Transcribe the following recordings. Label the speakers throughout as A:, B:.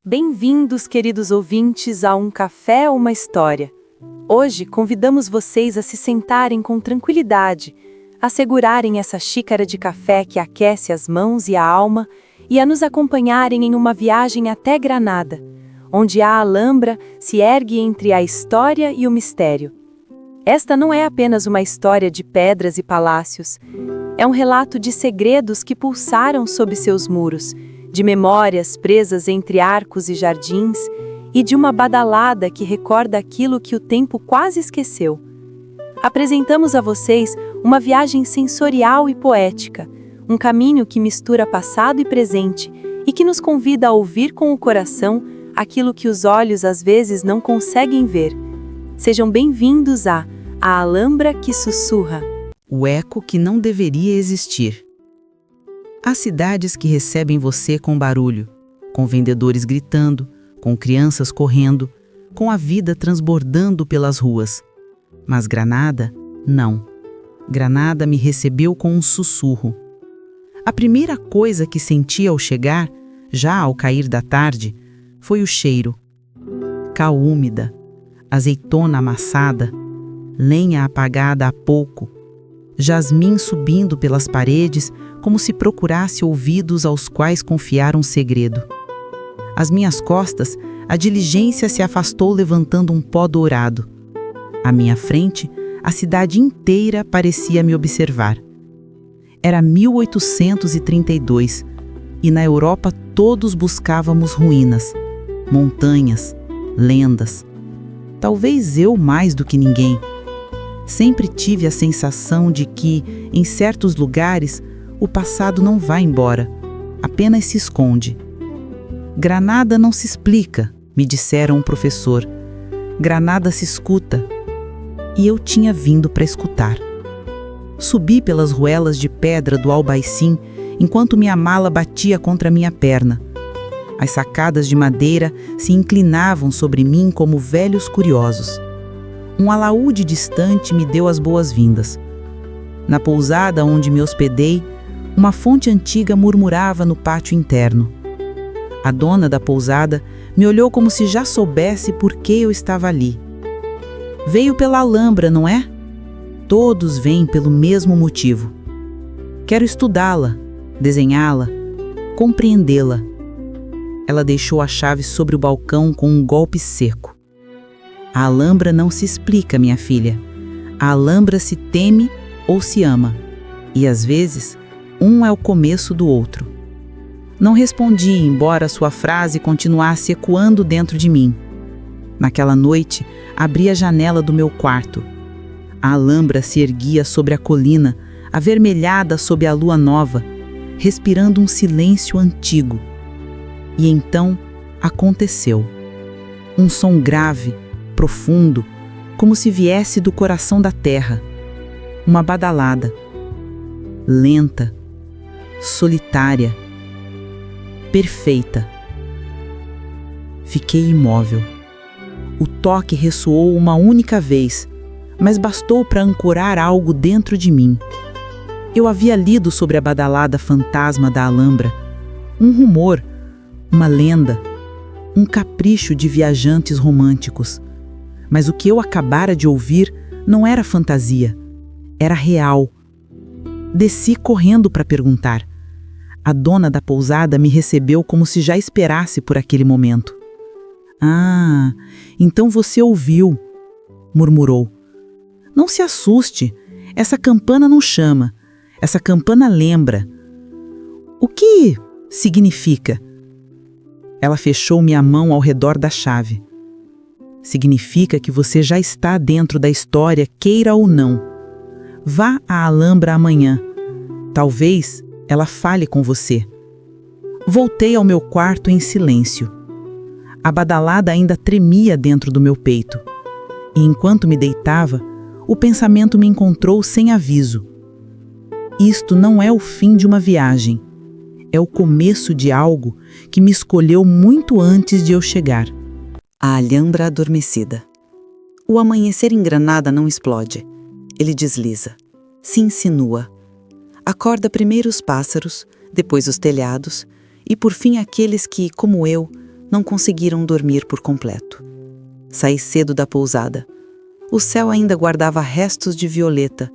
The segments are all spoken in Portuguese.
A: Bem-vindos, queridos ouvintes, a Um Café, Uma História. Hoje convidamos vocês a se sentarem com tranquilidade, a segurarem essa xícara de café que aquece as mãos e a alma e a nos acompanharem em uma viagem até Granada, onde a Alhambra se ergue entre a história e o mistério. Esta não é apenas uma história de pedras e palácios, é um relato de segredos que pulsaram sob seus muros, de memórias presas entre arcos e jardins e de uma badalada que recorda aquilo que o tempo quase esqueceu. Apresentamos a vocês uma viagem sensorial e poética, um caminho que mistura passado e presente e que nos convida a ouvir com o coração aquilo que os olhos às vezes não conseguem ver. Sejam bem-vindos a Alhambra que Sussurra.
B: O eco que não deveria existir. Há cidades que recebem você com barulho, com vendedores gritando, com crianças correndo, com a vida transbordando pelas ruas. Mas Granada, não. Granada me recebeu com um sussurro. A primeira coisa que senti ao chegar, já ao cair da tarde, foi o cheiro. Cal úmida, azeitona amassada, lenha apagada há pouco, jasmim subindo pelas paredes como se procurasse ouvidos aos quais confiar um segredo. Às minhas costas, a diligência se afastou levantando um pó dourado. À minha frente, a cidade inteira parecia me observar. Era 1832 e na Europa todos buscávamos ruínas, montanhas, lendas. Talvez eu mais do que ninguém. Sempre tive a sensação de que, em certos lugares, o passado não vai embora, apenas se esconde. Granada não se explica, me disseram um professor. Granada se escuta. E eu tinha vindo para escutar. Subi pelas ruelas de pedra do Albaicim, enquanto minha mala batia contra minha perna. As sacadas de madeira se inclinavam sobre mim como velhos curiosos. Um alaúde distante me deu as boas-vindas. Na pousada onde me hospedei, uma fonte antiga murmurava no pátio interno. A dona da pousada me olhou como se já soubesse por que eu estava ali. Veio pela Alhambra, não é? Todos vêm pelo mesmo motivo. Quero estudá-la, desenhá-la, compreendê-la. Ela deixou a chave sobre o balcão com um golpe seco. A Alhambra não se explica, minha filha. A Alhambra se teme ou se ama. E às vezes, um é o começo do outro. Não respondi, embora sua frase continuasse ecoando dentro de mim. Naquela noite, abri a janela do meu quarto. A Alhambra se erguia sobre a colina, avermelhada sob a lua nova, respirando um silêncio antigo. E então, aconteceu. Um som grave, profundo, como se viesse do coração da terra. Uma badalada. Lenta, solitária, perfeita. Fiquei imóvel. O toque ressoou uma única vez, mas bastou para ancorar algo dentro de mim. Eu havia lido sobre a badalada fantasma da Alhambra, um rumor, uma lenda, um capricho de viajantes românticos. Mas o que eu acabara de ouvir não era fantasia, era real. Desci correndo para perguntar. A dona da pousada me recebeu como se já esperasse por aquele momento. Ah, então você ouviu, murmurou. Não se assuste, essa campana não chama, essa campana lembra. O que significa? Ela fechou minha mão ao redor da chave. Significa que você já está dentro da história, queira ou não. Vá à Alhambra amanhã. Talvez ela fale com você. Voltei ao meu quarto em silêncio. A badalada ainda tremia dentro do meu peito. E enquanto me deitava, o pensamento me encontrou sem aviso. Isto não é o fim de uma viagem. É o começo de algo que me escolheu muito antes de eu chegar.
C: A Alhambra adormecida. O amanhecer em Granada não explode. Ele desliza, se insinua. Acorda primeiro os pássaros, depois os telhados e por fim aqueles que, como eu, não conseguiram dormir por completo. Saí cedo da pousada. O céu ainda guardava restos de violeta,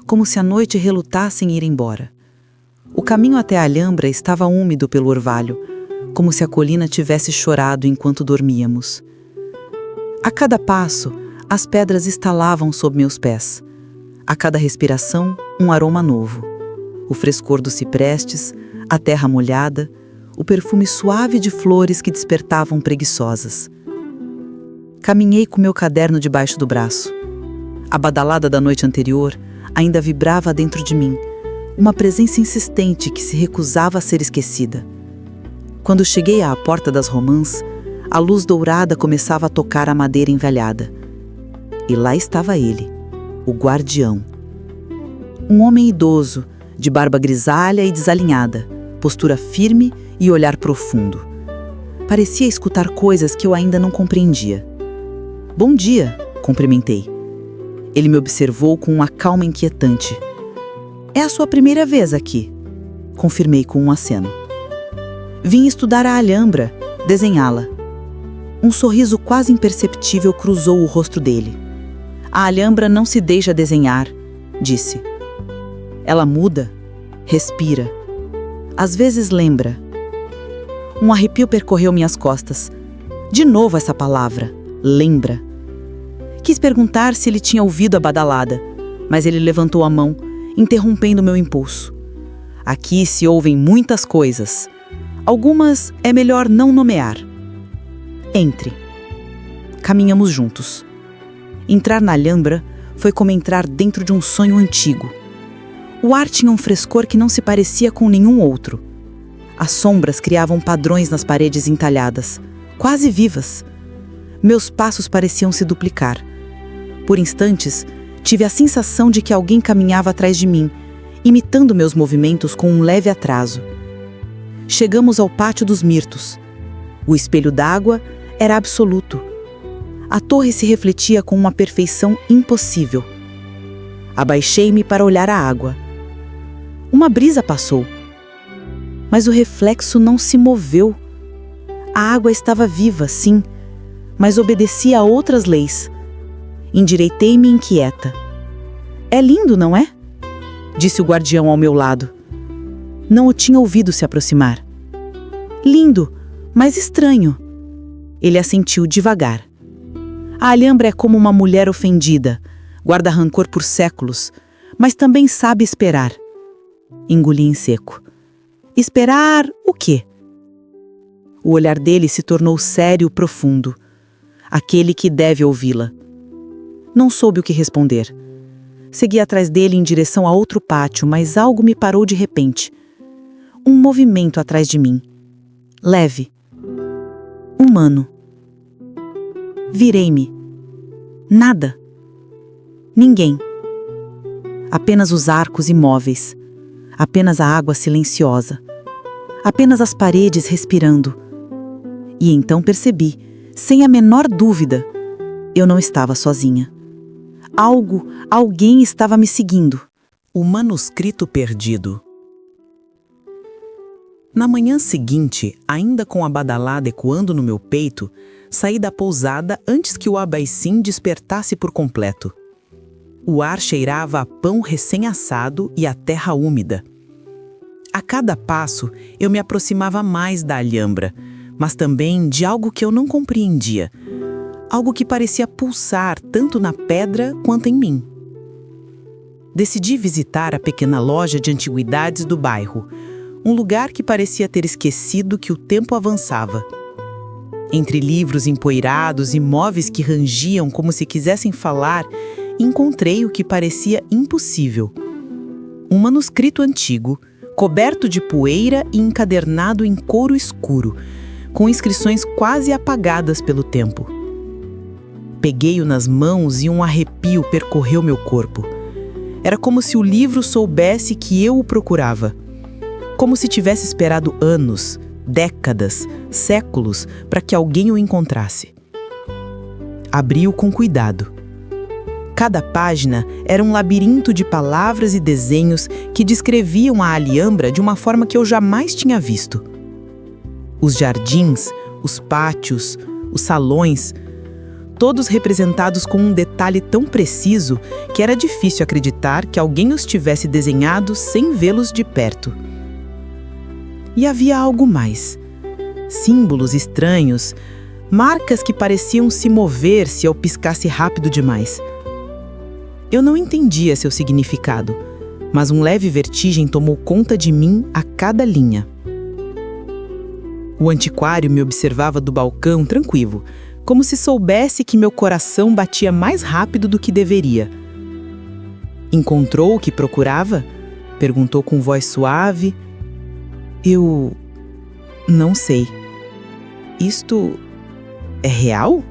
C: como se a noite relutasse em ir embora. O caminho até a Alhambra estava úmido pelo orvalho, como se a colina tivesse chorado enquanto dormíamos. A cada passo, as pedras estalavam sob meus pés. A cada respiração, um aroma novo. O frescor dos ciprestes, a terra molhada, o perfume suave de flores que despertavam preguiçosas. Caminhei com meu caderno debaixo do braço. A badalada da noite anterior ainda vibrava dentro de mim, uma presença insistente que se recusava a ser esquecida. Quando cheguei à porta das Romãs, a luz dourada começava a tocar a madeira envelhada. E lá estava ele, o guardião. Um homem idoso, de barba grisalha e desalinhada, postura firme e olhar profundo. Parecia escutar coisas que eu ainda não compreendia. "Bom dia", cumprimentei. Ele me observou com uma calma inquietante. "É a sua primeira vez aqui", confirmei com um aceno. "Vim estudar a Alhambra, desenhá-la." Um sorriso quase imperceptível cruzou o rosto dele. "A Alhambra não se deixa desenhar", disse. "Ela muda, respira. Às vezes lembra." Um arrepio percorreu minhas costas. De novo essa palavra, lembra. Quis perguntar se ele tinha ouvido a badalada, mas ele levantou a mão, interrompendo meu impulso. "Aqui se ouvem muitas coisas. Algumas é melhor não nomear. Entre." Caminhamos juntos. Entrar na Alhambra foi como entrar dentro de um sonho antigo. O ar tinha um frescor que não se parecia com nenhum outro. As sombras criavam padrões nas paredes entalhadas, quase vivas. Meus passos pareciam se duplicar. Por instantes, tive a sensação de que alguém caminhava atrás de mim, imitando meus movimentos com um leve atraso. Chegamos ao pátio dos mirtos. O espelho d'água era absoluto. A torre se refletia com uma perfeição impossível. Abaixei-me para olhar a água. Uma brisa passou. Mas o reflexo não se moveu. A água estava viva, sim, mas obedecia a outras leis. Endireitei-me inquieta. "É lindo, não é?" disse o guardião ao meu lado. Não o tinha ouvido se aproximar. "Lindo, mas estranho." Ele assentiu devagar. "A Alhambra é como uma mulher ofendida, guarda rancor por séculos, mas também sabe esperar." Engoli em seco. "Esperar o quê?" O olhar dele se tornou sério e profundo. Aquele que deve ouvi-la. Não soube o que responder. Segui atrás dele em direção a outro pátio, mas algo me parou de repente. Um movimento atrás de mim. Leve. Humano. Virei-me. Nada. Ninguém. Apenas os arcos imóveis. Apenas a água silenciosa. Apenas as paredes respirando. E então percebi, sem a menor dúvida, eu não estava sozinha. Alguém estava me seguindo.
B: O manuscrito perdido. Na manhã seguinte, ainda com a badalada ecoando no meu peito, saí da pousada antes que o Abaicim despertasse por completo. O ar cheirava a pão recém-assado e a terra úmida. A cada passo, eu me aproximava mais da Alhambra, mas também de algo que eu não compreendia. Algo que parecia pulsar tanto na pedra quanto em mim. Decidi visitar a pequena loja de antiguidades do bairro, um lugar que parecia ter esquecido que o tempo avançava. Entre livros empoeirados e móveis que rangiam como se quisessem falar, encontrei o que parecia impossível. Um manuscrito antigo, coberto de poeira e encadernado em couro escuro, com inscrições quase apagadas pelo tempo. Peguei-o nas mãos e um arrepio percorreu meu corpo. Era como se o livro soubesse que eu o procurava. Como se tivesse esperado anos, décadas, séculos para que alguém o encontrasse. Abri-o com cuidado. Cada página era um labirinto de palavras e desenhos que descreviam a Alhambra de uma forma que eu jamais tinha visto. Os jardins,
C: os pátios, os salões, todos representados com um detalhe tão preciso que era difícil acreditar que alguém os tivesse desenhado sem vê-los de perto. E havia algo mais. Símbolos estranhos, marcas que pareciam se mover se eu piscasse rápido demais. Eu não entendia seu significado, mas um leve vertigem tomou conta de mim a cada linha. O antiquário me observava do balcão tranquilo, como se soubesse que meu coração batia mais rápido do que deveria. Encontrou o que procurava? Perguntou com voz suave. Eu não sei. Isto é real?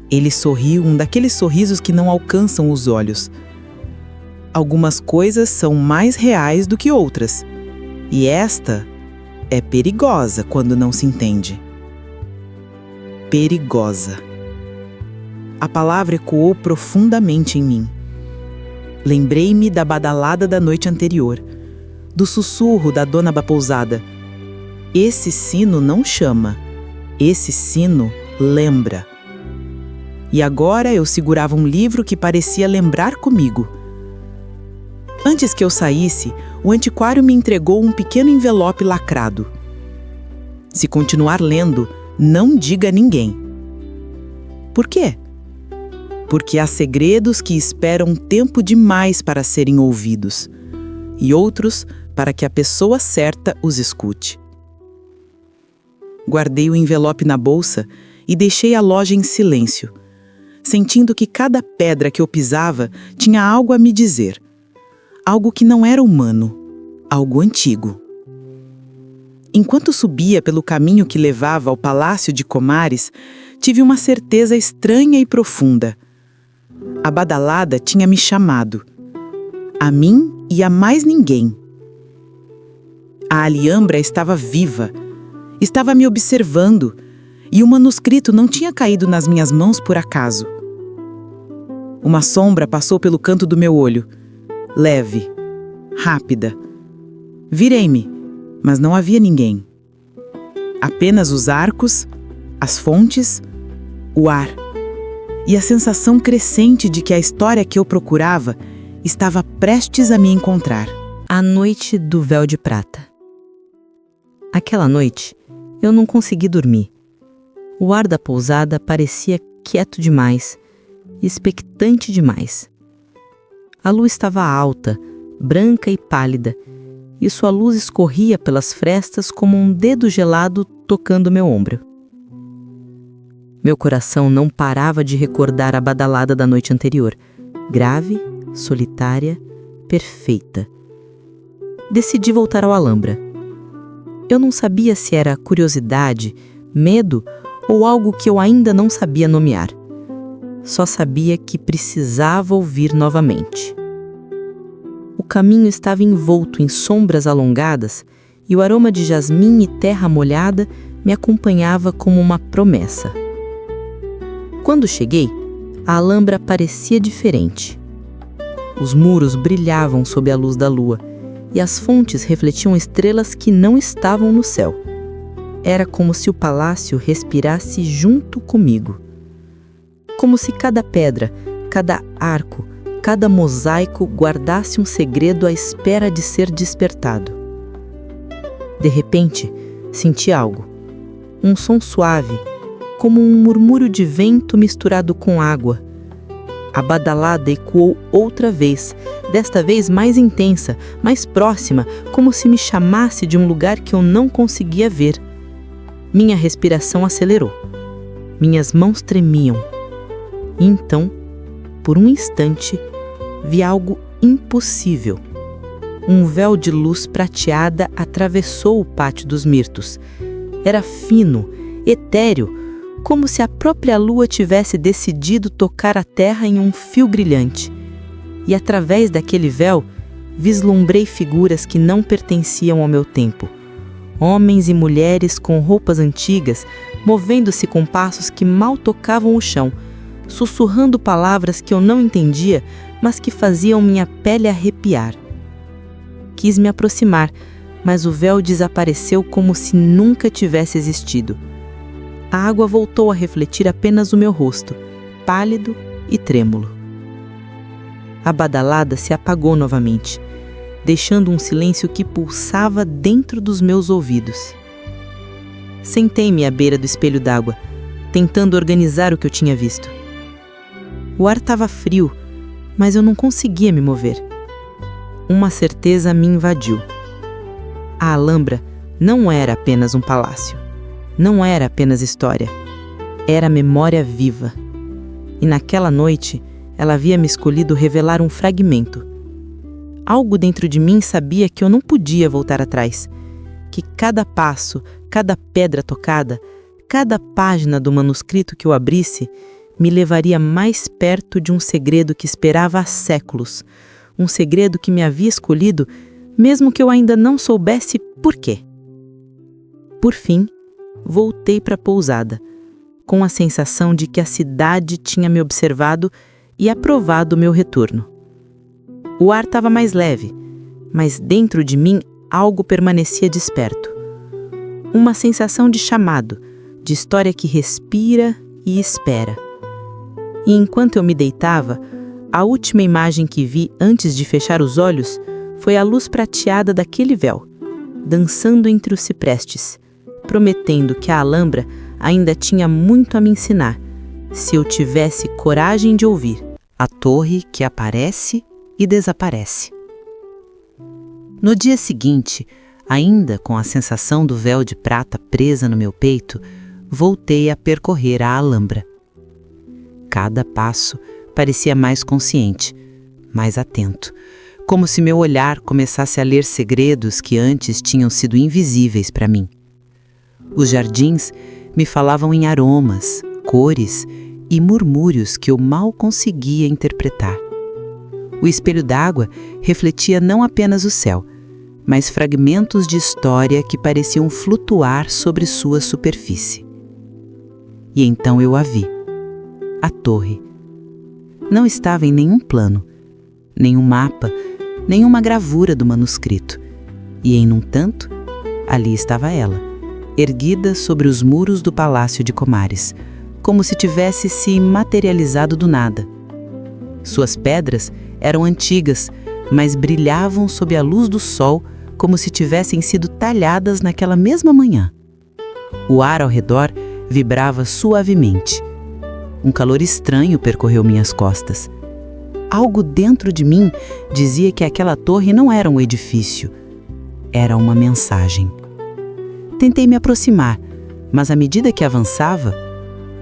C: Ele sorriu, um daqueles sorrisos que não alcançam os olhos. Algumas coisas são mais reais do que outras, e esta é perigosa quando não se entende. Perigosa. A palavra ecoou profundamente em mim. Lembrei-me da badalada da noite anterior, do sussurro da dona da pousada. Esse sino não chama, esse sino lembra. E agora eu segurava um livro que parecia lembrar comigo. Antes que eu saísse, o antiquário me entregou um pequeno envelope lacrado. Se continuar lendo, não diga a ninguém. Por quê? Porque há segredos que esperam tempo demais para serem ouvidos, e outros para que a pessoa certa os escute. Guardei o envelope na bolsa e deixei a loja em silêncio, sentindo que cada pedra que eu pisava tinha algo a me dizer. Algo que não era humano, algo antigo. Enquanto subia pelo caminho que levava ao Palácio de Comares, tive uma certeza estranha e profunda. A badalada tinha me chamado. A mim e a mais ninguém. A Alhambra estava viva, estava me observando, e o manuscrito não tinha caído nas minhas mãos por acaso. Uma sombra passou pelo canto do meu olho. Leve, rápida. Virei-me, mas não havia ninguém. Apenas os arcos, as fontes, o ar. E a sensação crescente de que a história que eu procurava estava prestes a me encontrar.
B: A noite do véu de prata. Aquela noite, eu não consegui dormir. O ar da pousada parecia quieto demais, expectante demais. A lua estava alta, branca e pálida, e sua luz escorria pelas frestas como um dedo gelado tocando meu ombro. Meu coração não parava de recordar a badalada da noite anterior, grave, solitária, perfeita. Decidi voltar ao Alhambra. Eu não sabia se era curiosidade, medo ou algo que eu ainda não sabia nomear. Só sabia que precisava ouvir novamente. O caminho estava envolto em sombras alongadas e o aroma de jasmim e terra molhada me acompanhava como uma promessa. Quando cheguei, a Alhambra parecia diferente. Os muros brilhavam sob a luz da lua e as fontes refletiam estrelas que não estavam no céu. Era como se o palácio respirasse junto comigo. Como se cada pedra, cada arco, cada mosaico guardasse um segredo à espera de ser despertado. De repente, senti algo. Um som suave, como um murmúrio de vento misturado com água. A badalada ecoou outra vez, desta vez mais intensa, mais próxima, como se me chamasse de um lugar que eu não conseguia ver. Minha respiração acelerou. Minhas mãos tremiam. E então, por um instante, vi algo impossível. Um véu de luz prateada atravessou o pátio dos mirtos. Era fino, etéreo, como se a própria lua tivesse decidido tocar a terra em um fio brilhante. E através daquele véu, vislumbrei figuras que não pertenciam ao meu tempo. Homens e mulheres com roupas antigas, movendo-se com passos que mal tocavam o chão, sussurrando palavras que eu não entendia, mas que faziam minha pele arrepiar. Quis me aproximar, mas o véu desapareceu como se nunca tivesse existido.
C: A água voltou a refletir apenas o meu rosto, pálido e trêmulo. A badalada se apagou novamente, deixando um silêncio que pulsava dentro dos meus ouvidos. Sentei-me à beira do espelho d'água, tentando organizar o que eu tinha visto. O ar estava frio, mas eu não conseguia me mover. Uma certeza me invadiu. A Alhambra não era apenas um palácio. Não era apenas história. Era memória viva. E naquela noite, ela havia me escolhido revelar um fragmento. Algo dentro de mim sabia que eu não podia voltar atrás, que cada passo, cada pedra tocada, cada página do manuscrito que eu abrisse me levaria mais perto de um segredo que esperava há séculos, um segredo que me havia escolhido, mesmo que eu ainda não soubesse por quê. Por fim, voltei para a pousada, com a sensação de que a cidade tinha me observado e aprovado o meu retorno. O ar estava mais leve, mas dentro de mim algo permanecia desperto. Uma sensação de chamado, de história que respira e espera. E enquanto eu me deitava, a última imagem que vi antes de fechar os olhos foi a luz prateada daquele véu, dançando entre os ciprestes, prometendo que a Alhambra ainda tinha muito a me ensinar, se eu tivesse coragem de ouvir. A torre que aparece e desaparece. No dia seguinte, ainda com a sensação do véu de prata presa no meu peito, voltei a percorrer a Alhambra. Cada passo parecia mais consciente, mais atento, como se meu olhar começasse a ler segredos que antes tinham sido invisíveis para mim. Os jardins me falavam em aromas, cores e murmúrios que eu mal conseguia interpretar. O espelho d'água refletia não apenas o céu, mas fragmentos de história que pareciam flutuar sobre sua superfície. E então eu a vi. A torre. Não estava em nenhum plano, nenhum mapa, nenhuma gravura do manuscrito. E, no entanto, ali estava ela, erguida sobre os muros do Palácio de Comares, como se tivesse se materializado do nada. Suas pedras eram antigas, mas brilhavam sob a luz do sol como se tivessem sido talhadas naquela mesma manhã. O ar ao redor vibrava suavemente. Um calor estranho percorreu minhas costas. Algo dentro de mim dizia que aquela torre não era um edifício, era uma mensagem. Tentei me aproximar, mas à medida que avançava,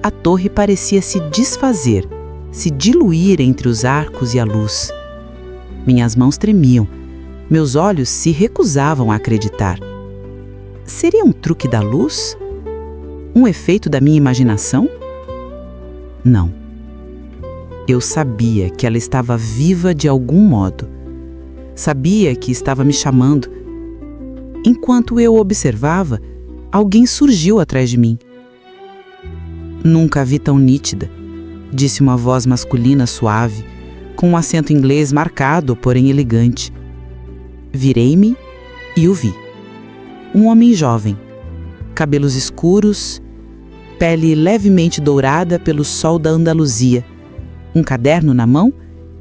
C: a torre parecia se desfazer, se diluir entre os arcos e a luz. Minhas mãos tremiam, meus olhos se recusavam a acreditar. Seria um truque da luz? Um efeito da minha imaginação? Não. Eu sabia que ela estava viva de algum modo. Sabia que estava me chamando. Enquanto eu observava, alguém surgiu atrás de mim. Nunca a vi tão nítida, disse uma voz masculina suave, com um acento inglês marcado, porém elegante. Virei-me e o vi. Um homem jovem, cabelos escuros, pele levemente dourada pelo sol da Andaluzia, um caderno na mão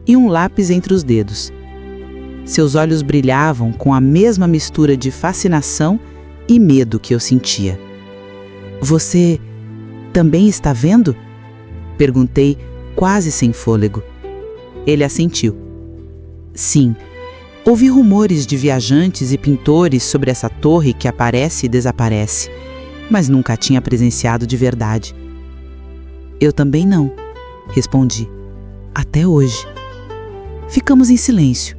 C: e um lápis entre os dedos. Seus olhos brilhavam com a mesma mistura de fascinação e medo que eu sentia. Você também está vendo? Perguntei, quase sem fôlego. Ele assentiu. Sim, ouvi rumores de viajantes e pintores sobre essa torre que aparece e desaparece, mas nunca a tinha presenciado de verdade. Eu também não, respondi. Até hoje. Ficamos em silêncio,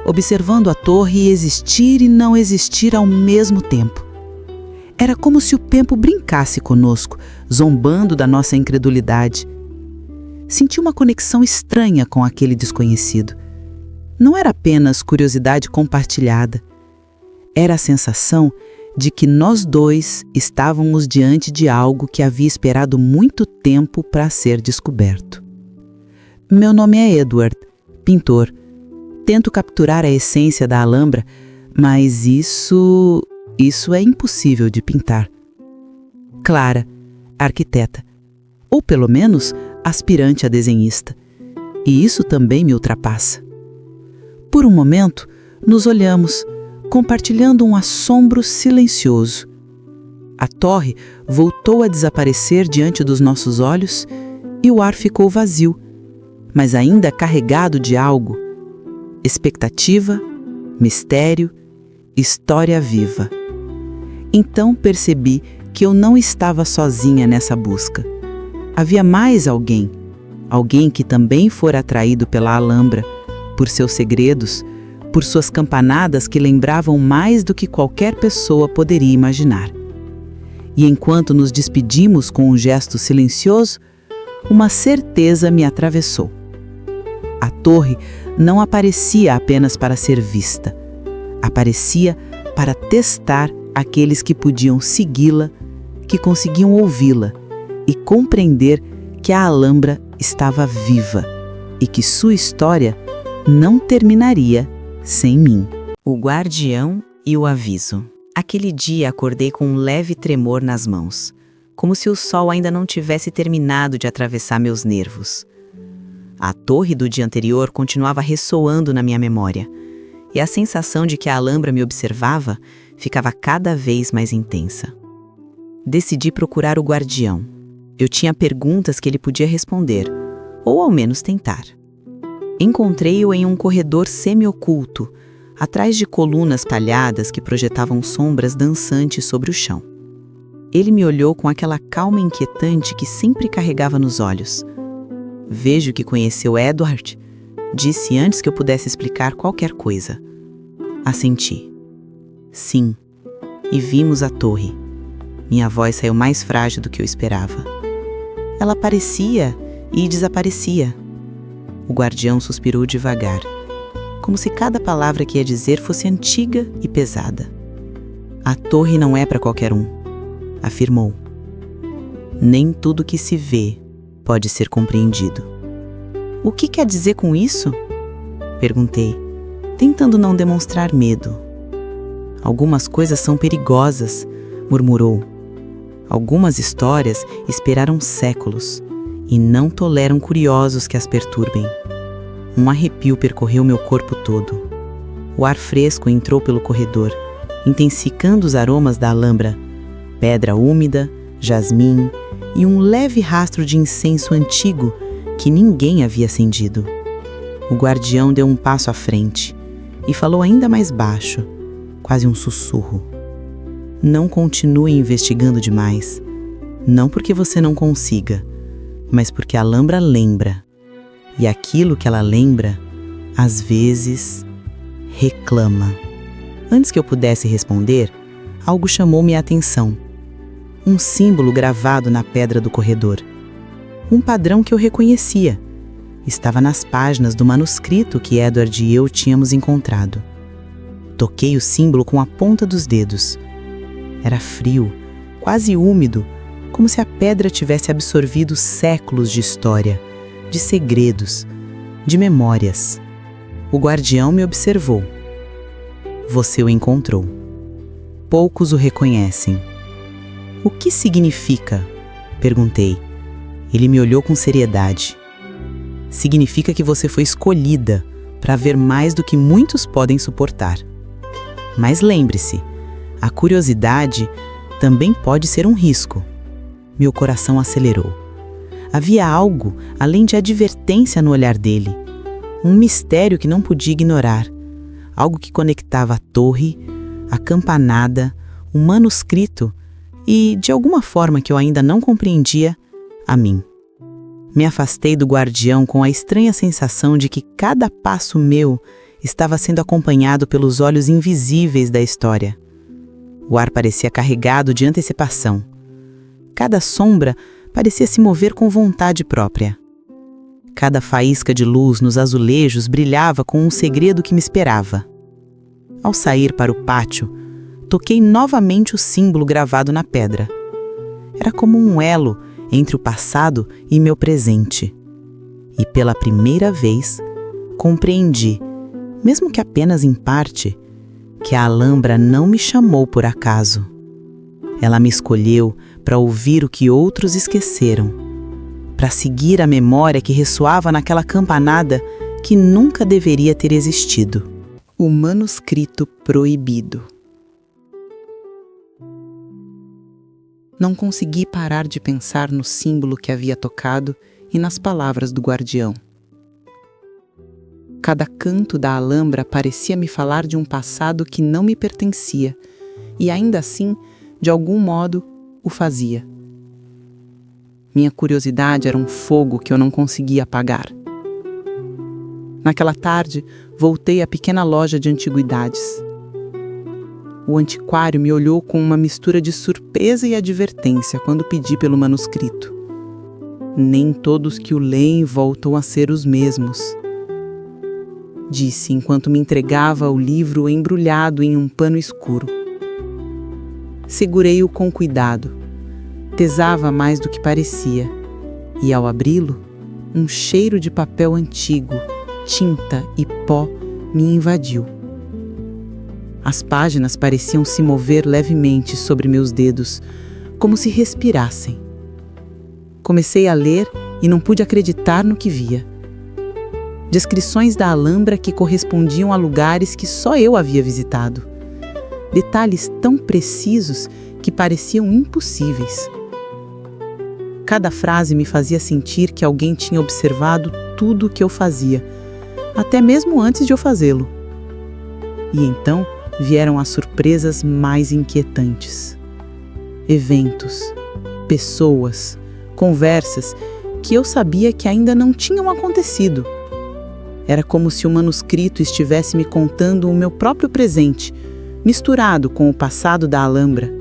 C: observando a torre existir e não existir ao mesmo tempo. Era como se o tempo brincasse conosco, zombando da nossa incredulidade. Senti uma conexão estranha com aquele desconhecido. Não era apenas curiosidade compartilhada. Era a sensação de que nós dois estávamos diante de algo que havia esperado muito tempo para ser descoberto. Meu nome é Edward, pintor. Tento capturar a essência da Alhambra, mas isso é impossível de pintar. Clara, arquiteta, ou pelo menos aspirante a desenhista. E isso também me ultrapassa. Por um momento, nos olhamos, compartilhando um assombro silencioso. A torre voltou a desaparecer diante dos nossos olhos e o ar ficou vazio, mas ainda carregado de algo. Expectativa, mistério, história viva. Então percebi que eu não estava sozinha nessa busca. Havia mais alguém que também fora atraído pela Alhambra, por seus segredos, por suas campanadas que lembravam mais do que qualquer pessoa poderia imaginar. E enquanto nos despedimos com um gesto silencioso, uma certeza me atravessou. A torre não aparecia apenas para ser vista. Aparecia para testar aqueles que podiam segui-la, que conseguiam ouvi-la e compreender que a Alhambra estava viva e que sua história não terminaria sem mim.
B: O guardião e o aviso. Aquele dia acordei com um leve tremor nas mãos, como se o sol ainda não tivesse terminado de atravessar meus nervos. A torre do dia anterior continuava ressoando na minha memória, e a sensação de que a Alhambra me observava ficava cada vez mais intensa. Decidi procurar o guardião. Eu tinha perguntas que ele podia responder, ou ao menos tentar. Encontrei-o em um corredor semi-oculto, atrás de colunas talhadas que projetavam sombras dançantes sobre o chão. Ele me olhou com aquela calma inquietante que sempre carregava nos olhos. Vejo que conheceu Edward, disse antes que eu pudesse explicar qualquer coisa. Assenti. Sim, e vimos a torre. Minha voz saiu mais frágil do que eu esperava. Ela aparecia e desaparecia. O guardião suspirou devagar, como se cada palavra que ia dizer fosse antiga e pesada. A torre não é para qualquer um, afirmou. Nem tudo que se vê pode ser compreendido. O que quer dizer com isso? Perguntei, tentando não demonstrar medo. Algumas coisas são perigosas, murmurou. Algumas histórias esperaram séculos e não toleram curiosos que as perturbem. Um arrepio percorreu meu corpo todo. O ar fresco entrou pelo corredor, intensificando os aromas da Alhambra, pedra úmida, jasmim e um leve rastro de incenso antigo que ninguém havia acendido. O guardião deu um passo à frente e falou ainda mais baixo, quase um sussurro. Não continue investigando demais. Não porque você não consiga, mas porque a Alhambra lembra. E aquilo que ela lembra, às vezes, reclama. Antes que eu pudesse responder, algo chamou minha atenção. Um símbolo gravado na pedra do corredor. Um padrão que eu reconhecia. Estava nas páginas do manuscrito que Edward e eu tínhamos encontrado. Toquei o símbolo com a ponta dos dedos. Era frio, quase úmido, como se a pedra tivesse absorvido séculos de história, de segredos, de memórias. O guardião me observou. Você o encontrou. Poucos o reconhecem. O que significa? Perguntei. Ele me olhou com seriedade. Significa que você foi escolhida para ver mais do que muitos podem suportar. Mas lembre-se, a curiosidade também pode ser um risco. Meu coração acelerou. Havia algo além de advertência no olhar dele. Um mistério que não podia ignorar. Algo que conectava a torre, a campanada, o manuscrito e, de alguma forma que eu ainda não compreendia, a mim. Me afastei do guardião com a estranha sensação de que cada passo meu estava sendo acompanhado pelos olhos invisíveis da história. O ar parecia carregado de antecipação. Cada sombra parecia se mover com vontade própria. Cada faísca de luz nos azulejos brilhava com um segredo que me esperava. Ao sair para o pátio, toquei novamente o símbolo gravado na pedra. Era como um elo entre o passado e meu presente. E pela primeira vez, compreendi, mesmo que apenas em parte, que a Alhambra não me chamou por acaso. Ela me escolheu para ouvir o que outros esqueceram, para seguir a memória que ressoava naquela campanada que nunca deveria ter existido. O manuscrito proibido. Não consegui parar de pensar no símbolo que havia tocado e nas palavras do guardião. Cada canto da alhambra parecia me falar de um passado que não me pertencia, e ainda assim, de algum modo, o fazia. Minha curiosidade era um fogo que eu não conseguia apagar. Naquela tarde, voltei à pequena loja de antiguidades. O antiquário me olhou com uma mistura de surpresa e advertência quando pedi pelo manuscrito. Nem todos que o leem voltam a ser os mesmos, disse enquanto me entregava o livro embrulhado em um pano escuro. Segurei-o com cuidado. Pesava mais do que parecia, e ao abri-lo, um cheiro de papel antigo, tinta e pó me invadiu. As páginas pareciam se mover levemente sobre meus dedos, como se respirassem. Comecei a ler e não pude acreditar no que via. Descrições da Alhambra que correspondiam a lugares que só eu havia visitado. Detalhes tão precisos que pareciam impossíveis. Cada frase me fazia sentir que alguém tinha observado tudo o que eu fazia, até mesmo antes de eu fazê-lo. E então vieram as surpresas mais inquietantes. Eventos, pessoas, conversas que eu sabia que ainda não tinham acontecido. Era como se o manuscrito estivesse me contando o meu próprio presente, misturado com o passado da Alhambra,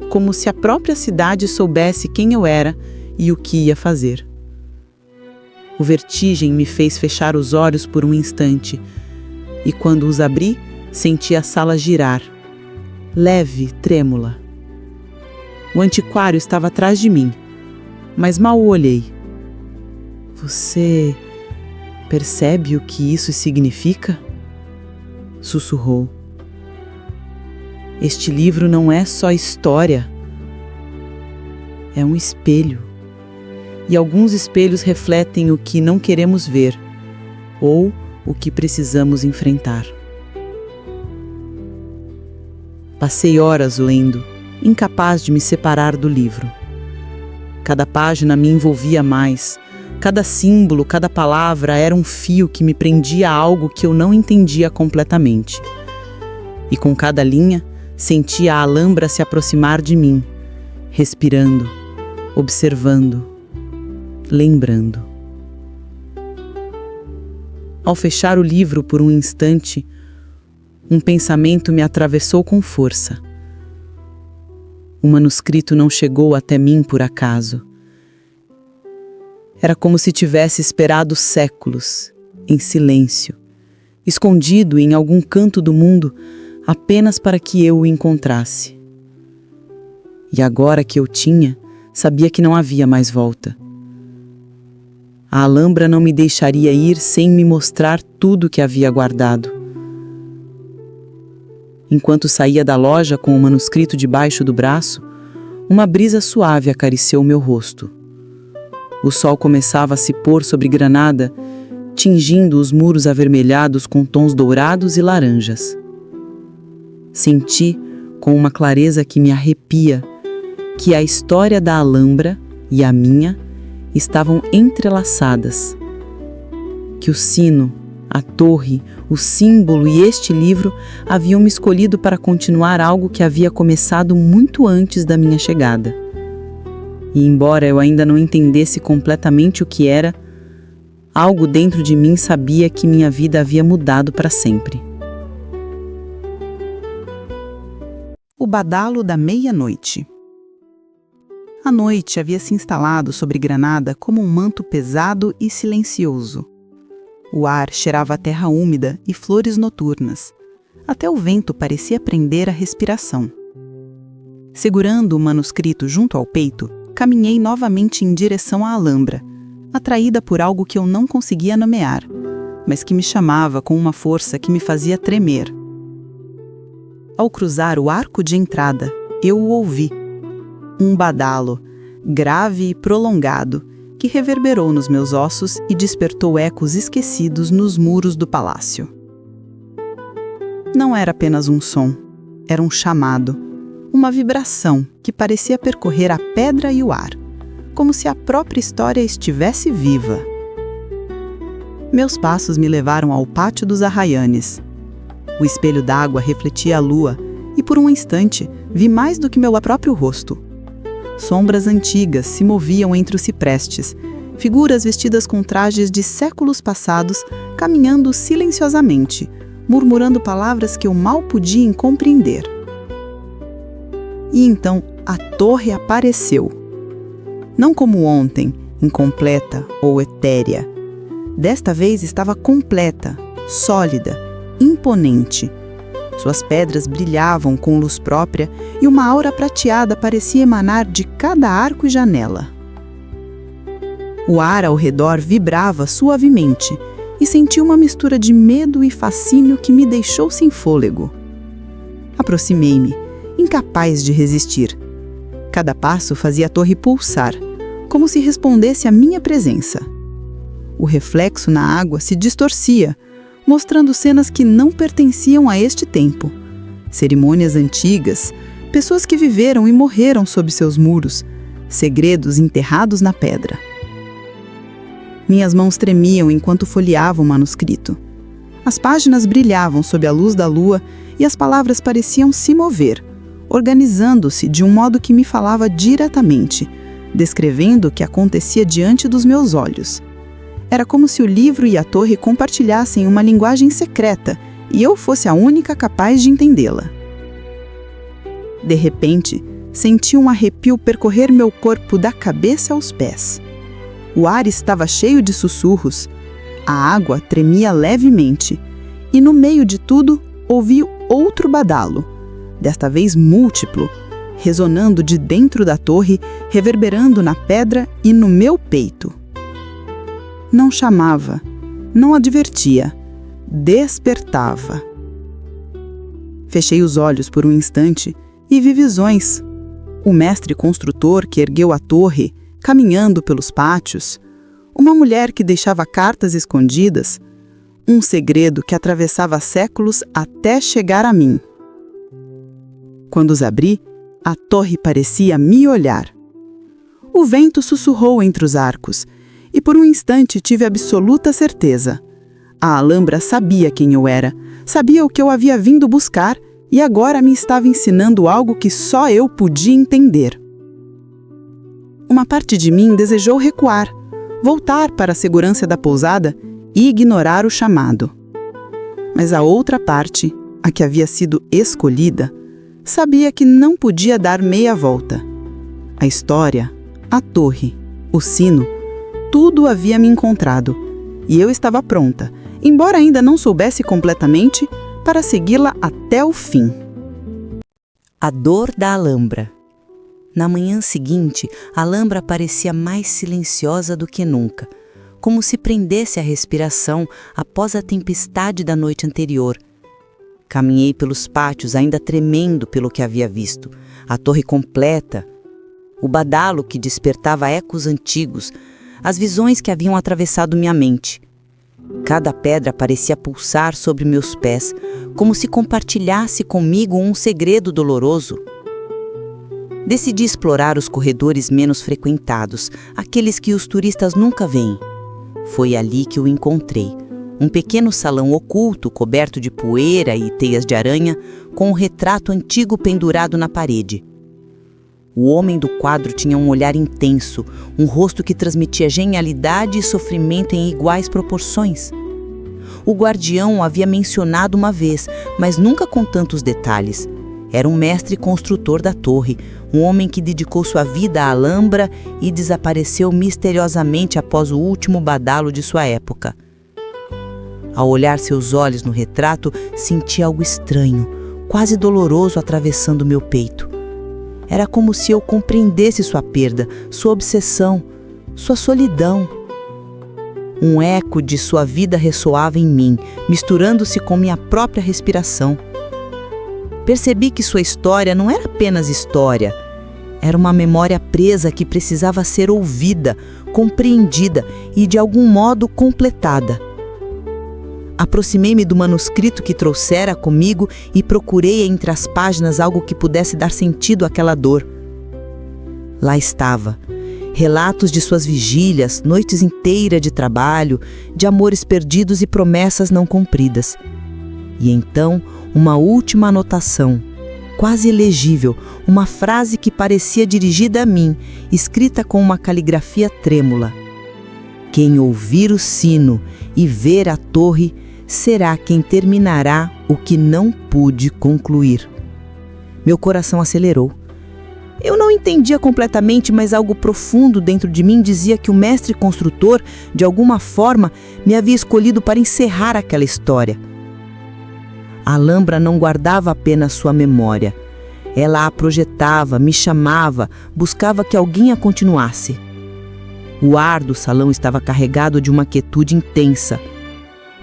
B: como se a própria cidade soubesse quem eu era e o que ia fazer. O vertigem me fez fechar os olhos por um instante, e quando os abri, senti a sala girar, leve, trêmula. O antiquário estava atrás de mim, mas mal o olhei. Você percebe o que isso significa? Sussurrou. Este livro não é só história. É um espelho. E alguns espelhos refletem o que não queremos ver, ou o que precisamos enfrentar. Passei horas lendo, incapaz de me separar do livro. Cada página me envolvia mais. Cada símbolo, cada palavra era um fio que me prendia a algo que eu não entendia completamente. E com cada linha, sentia a Alhambra se aproximar de mim, respirando, observando, lembrando. Ao fechar o livro por um instante, um pensamento me atravessou com força. O manuscrito não chegou até mim por acaso. Era como se tivesse esperado séculos, em silêncio, escondido em algum canto do mundo, apenas para que eu o encontrasse. E agora que eu tinha, sabia que não havia mais volta. A Alhambra não me deixaria ir sem me mostrar tudo que havia guardado. Enquanto saía da loja com o manuscrito debaixo do braço, uma brisa suave acariciou meu rosto. O sol começava a se pôr sobre Granada, tingindo os muros avermelhados com tons dourados e laranjas. Senti, com uma clareza que me arrepia, que a história da Alhambra e a minha estavam entrelaçadas. Que o sino, a torre, o símbolo e este livro haviam me escolhido para continuar algo que havia começado muito antes da minha chegada. E embora eu ainda não entendesse completamente o que era, algo dentro de mim sabia que minha vida havia mudado para sempre. O badalo da meia-noite. A noite havia se instalado sobre Granada como um manto pesado e silencioso. O ar cheirava a terra úmida e flores noturnas. Até o vento parecia prender a respiração. Segurando o manuscrito junto ao peito, caminhei novamente em direção à Alhambra, atraída por algo que eu não conseguia nomear, mas que me chamava com uma força que me fazia tremer. Ao cruzar o arco de entrada, eu o ouvi,
C: um badalo, grave e prolongado, que reverberou nos meus ossos e despertou ecos esquecidos nos muros do palácio. Não era apenas um som, era um chamado, uma vibração que parecia percorrer a pedra e o ar, como se a própria história estivesse viva. Meus passos me levaram ao pátio dos arraianes. O espelho d'água refletia a lua e, por um instante, vi mais do que meu próprio rosto. Sombras antigas se moviam entre os ciprestes, figuras vestidas com trajes de séculos passados, caminhando silenciosamente, murmurando palavras que eu mal podia compreender. E então a torre apareceu. Não como ontem, incompleta ou etérea. Desta vez estava completa, sólida, imponente. Suas pedras brilhavam com luz própria e uma aura prateada parecia emanar de cada arco e janela. O ar ao redor vibrava suavemente e senti uma mistura de medo e fascínio que me deixou sem fôlego. Aproximei-me, incapaz de resistir. Cada passo fazia a torre pulsar, como se respondesse à minha presença. O reflexo na água se distorcia, mostrando cenas que não pertenciam a este tempo. Cerimônias antigas, pessoas que viveram e morreram sob seus muros, segredos enterrados na pedra. Minhas mãos tremiam enquanto folheava o manuscrito. As páginas brilhavam sob a luz da lua e as palavras pareciam se mover, organizando-se de um modo que me falava diretamente, descrevendo o que acontecia diante dos meus olhos. Era como se o livro e a torre compartilhassem uma linguagem secreta e eu fosse a única capaz de entendê-la. De repente, senti um arrepio percorrer meu corpo da cabeça aos pés. O ar estava cheio de sussurros, a água tremia levemente e no meio de tudo ouvi outro badalo, desta vez múltiplo, ressonando de dentro da torre, reverberando na pedra e no meu peito. Não chamava, não advertia, despertava. Fechei os olhos por um instante e vi visões. O mestre construtor que ergueu a torre, caminhando pelos pátios, uma mulher que deixava cartas escondidas, um segredo que atravessava séculos até chegar a mim. Quando os abri, a torre parecia me olhar. O vento sussurrou entre os arcos, e por um instante tive absoluta certeza. A Alhambra sabia quem eu era, sabia o que eu havia vindo buscar e agora me estava ensinando algo que só eu podia entender. Uma parte de mim desejou recuar, voltar para a segurança da pousada e ignorar o chamado. Mas a outra parte, a que havia sido escolhida, sabia que não podia dar meia volta. A história, a torre, o sino, tudo havia me encontrado, e eu estava pronta, embora ainda não soubesse completamente, para segui-la até o fim.
B: A dor da Alhambra. Na manhã seguinte, a Alhambra parecia mais silenciosa do que nunca, como se prendesse a respiração após a tempestade da noite anterior. Caminhei pelos pátios ainda tremendo pelo que havia visto, a torre completa, o badalo que despertava ecos antigos, as visões que haviam atravessado minha mente. Cada pedra parecia pulsar sobre meus pés, como se compartilhasse comigo um segredo doloroso. Decidi explorar os corredores menos frequentados, aqueles que os turistas nunca veem. Foi ali que o encontrei, um pequeno salão oculto coberto de poeira e teias de aranha, com um retrato antigo pendurado na parede. O homem do quadro tinha um olhar intenso, um rosto que transmitia genialidade e sofrimento em iguais proporções. O guardião o havia mencionado uma vez, mas nunca com tantos detalhes. Era um mestre construtor da torre, um homem que dedicou sua vida à Alhambra e desapareceu misteriosamente após o último badalo de sua época. Ao olhar seus olhos no retrato, senti algo estranho, quase doloroso atravessando meu peito. Era como se eu compreendesse sua perda, sua obsessão, sua solidão. Um eco de sua vida ressoava em mim, misturando-se com minha própria respiração. Percebi que sua história não era apenas história,
C: Era uma memória presa que precisava ser ouvida, compreendida e, de algum modo, completada. Aproximei-me do manuscrito que trouxera comigo e procurei entre as páginas algo que pudesse dar sentido àquela dor. Lá estava. Relatos de suas vigílias, noites inteiras de trabalho, de amores perdidos e promessas não cumpridas. E então, uma última anotação, quase ilegível, uma frase que parecia dirigida a mim, escrita com uma caligrafia trêmula. Quem ouvir o sino e ver a torre, será quem terminará o que não pude concluir. Meu coração acelerou. Eu não entendia completamente, mas algo profundo dentro de mim dizia que o mestre construtor, de alguma forma, me havia escolhido para encerrar aquela história. A Alhambra não guardava apenas sua memória. Ela a projetava, me chamava, buscava que alguém a continuasse. O ar do salão estava carregado de uma quietude intensa.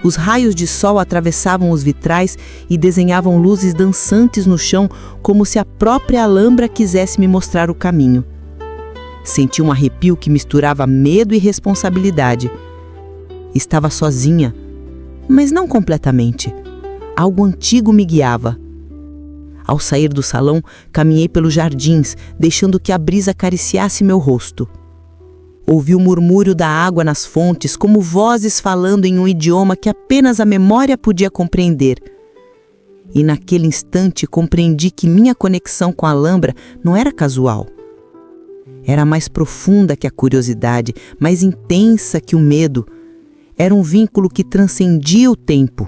C: Os raios de sol atravessavam os vitrais e desenhavam luzes dançantes no chão, como se a própria Alhambra quisesse me mostrar o caminho. Senti um arrepio que misturava medo e responsabilidade. Estava sozinha, mas não completamente. Algo antigo me guiava. Ao sair do salão, caminhei pelos jardins, deixando que a brisa acariciasse meu rosto. Ouvi o murmúrio da água nas fontes, como vozes falando em um idioma que apenas a memória podia compreender. E naquele instante compreendi que minha conexão com a Alhambra não era casual. Era mais profunda que a curiosidade, mais intensa que o medo. Era um vínculo que transcendia o tempo.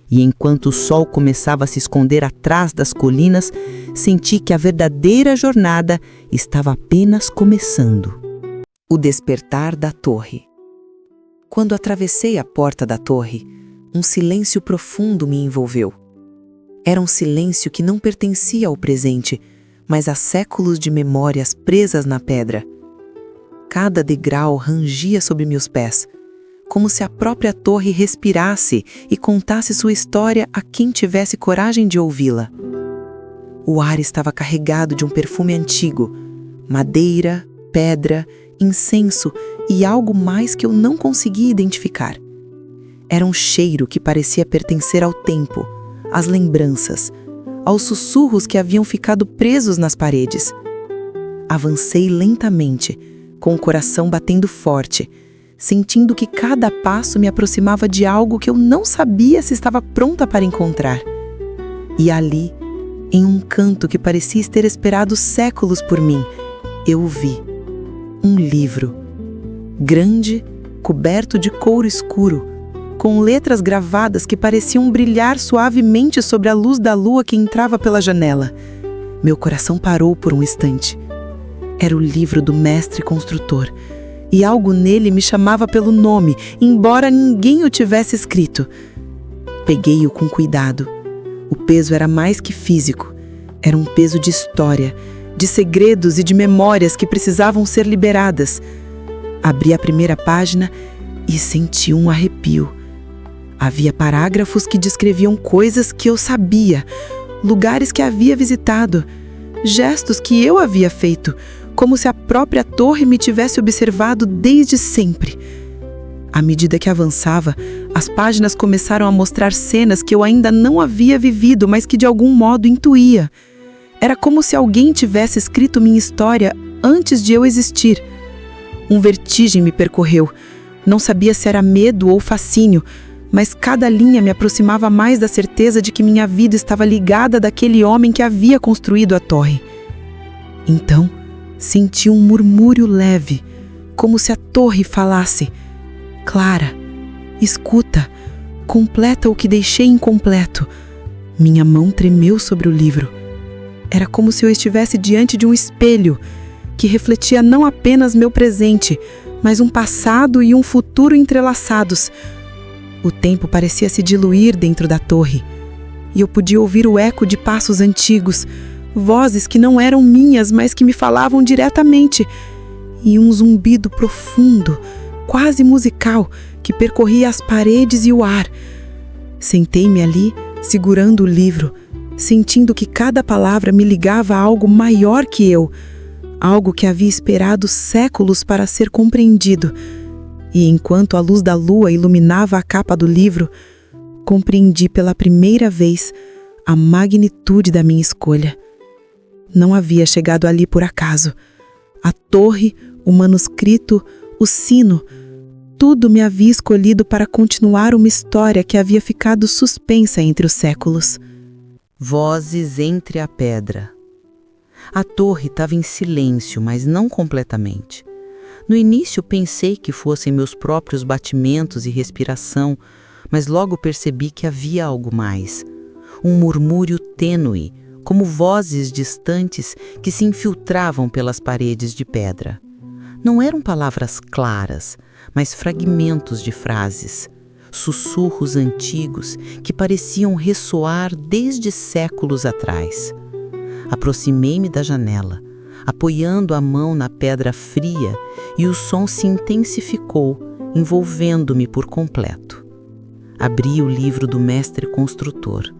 C: E enquanto o sol começava a se esconder atrás das colinas, senti que a verdadeira jornada estava apenas começando. O despertar da torre. Quando atravessei a porta da torre, um silêncio profundo me envolveu. Era um silêncio que não pertencia ao presente, mas a séculos de memórias presas na pedra. Cada degrau rangia sob meus pés, como se a própria torre respirasse e contasse sua história a quem tivesse coragem de ouvi-la. O ar estava carregado de um perfume antigo, madeira, pedra, incenso e algo mais que eu não conseguia identificar. Era um cheiro que parecia pertencer ao tempo, às lembranças, aos sussurros que haviam ficado presos nas paredes. Avancei lentamente, com o coração batendo forte, sentindo que cada passo me aproximava de algo que eu não sabia se estava pronta para encontrar. E ali, em um canto que parecia ter esperado séculos por mim, eu o vi. Um livro, grande, coberto de couro escuro, com letras gravadas que pareciam brilhar suavemente sobre a luz da lua que entrava pela janela. Meu coração parou por um instante. Era o livro do mestre construtor, e algo nele me chamava pelo nome, embora ninguém o tivesse escrito. Peguei-o com cuidado. O peso era mais que físico, era um peso de história, de segredos e de memórias que precisavam ser liberadas. Abri a primeira página e senti um arrepio. Havia parágrafos que descreviam coisas que eu sabia, lugares que havia visitado, gestos que eu havia feito, como se a própria torre me tivesse observado desde sempre. À medida que avançava, as páginas começaram a mostrar cenas que eu ainda não havia vivido, mas que de algum modo intuía. Era como se alguém tivesse escrito minha história antes de eu existir. Um vertigem me percorreu. Não sabia se era medo ou fascínio, mas cada linha me aproximava mais da certeza de que minha vida estava ligada daquele homem que havia construído a torre. Então, senti um murmúrio leve, como se a torre falasse: Clara, escuta, completa o que deixei incompleto. Minha mão tremeu sobre o livro. Era como se eu estivesse diante de um espelho que refletia não apenas meu presente, mas um passado e um futuro entrelaçados. O tempo parecia se diluir dentro da torre, e eu podia ouvir o eco de passos antigos, vozes que não eram minhas, mas que me falavam diretamente, e um zumbido profundo, quase musical, que percorria as paredes e o ar. Sentei-me ali, segurando o livro, sentindo que cada palavra me ligava a algo maior que eu, algo que havia esperado séculos para ser compreendido. E enquanto a luz da lua iluminava a capa do livro, compreendi pela primeira vez a magnitude da minha escolha. Não havia chegado ali por acaso. A torre, o manuscrito, o sino, tudo me havia escolhido para continuar uma história que havia ficado suspensa entre os séculos.
B: Vozes entre a pedra. A torre estava em silêncio, mas não completamente. No início pensei que fossem meus próprios batimentos e respiração, mas logo percebi que havia algo mais. Um murmúrio tênue, como vozes distantes que se infiltravam pelas paredes de pedra. Não eram palavras claras, mas fragmentos de frases, sussurros antigos que pareciam ressoar desde séculos atrás. Aproximei-me da janela, apoiando a mão na pedra fria, e o som se intensificou, envolvendo-me por completo. Abri o livro do mestre construtor.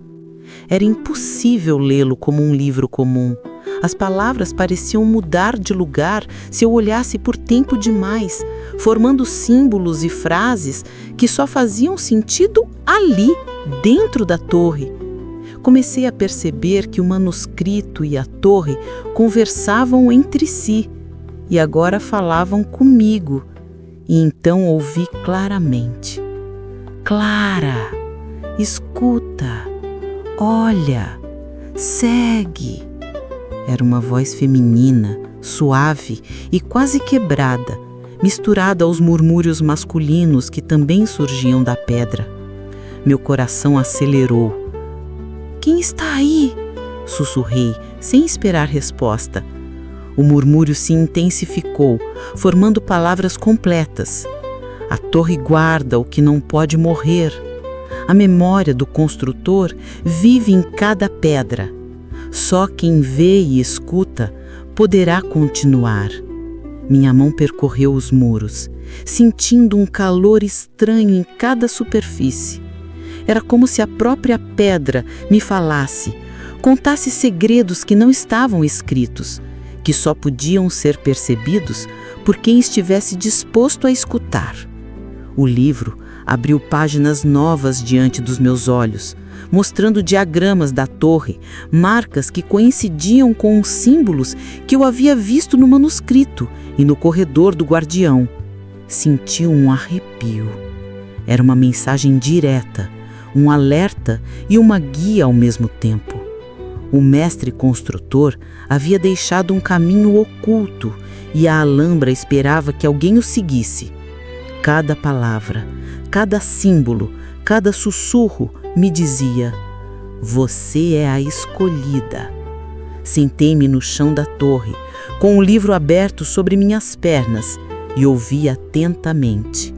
B: Era impossível lê-lo como um livro comum. As palavras pareciam mudar de lugar se eu olhasse por tempo demais, formando símbolos e frases que só faziam sentido ali, dentro da torre. Comecei a perceber que o manuscrito e a torre conversavam entre si e agora falavam comigo. E então ouvi claramente: Clara, escuta, olha, segue. Era uma voz feminina, suave e quase quebrada, misturada aos murmúrios masculinos que também surgiam da pedra. Meu coração acelerou. Quem está aí? Sussurrei, sem esperar resposta. O murmúrio se intensificou, formando palavras completas. A torre guarda o que não pode morrer. A memória do construtor vive em cada pedra. Só quem vê e escuta poderá continuar. Minha mão percorreu os muros, sentindo um calor estranho em cada superfície. Era como se a própria pedra me falasse, contasse segredos que não estavam escritos, que só podiam ser percebidos por quem estivesse disposto a escutar. O livro abriu páginas novas diante dos meus olhos, mostrando diagramas da torre, marcas que coincidiam com os símbolos que eu havia visto no manuscrito e no corredor do guardião. Senti um arrepio. Era uma mensagem direta, um alerta e uma guia ao mesmo tempo. O mestre construtor havia deixado um caminho oculto e a Alhambra esperava que alguém o seguisse. Cada palavra, cada símbolo, cada sussurro me dizia: você é a escolhida. Sentei-me no chão da torre, com o livro aberto sobre minhas pernas, e ouvi atentamente.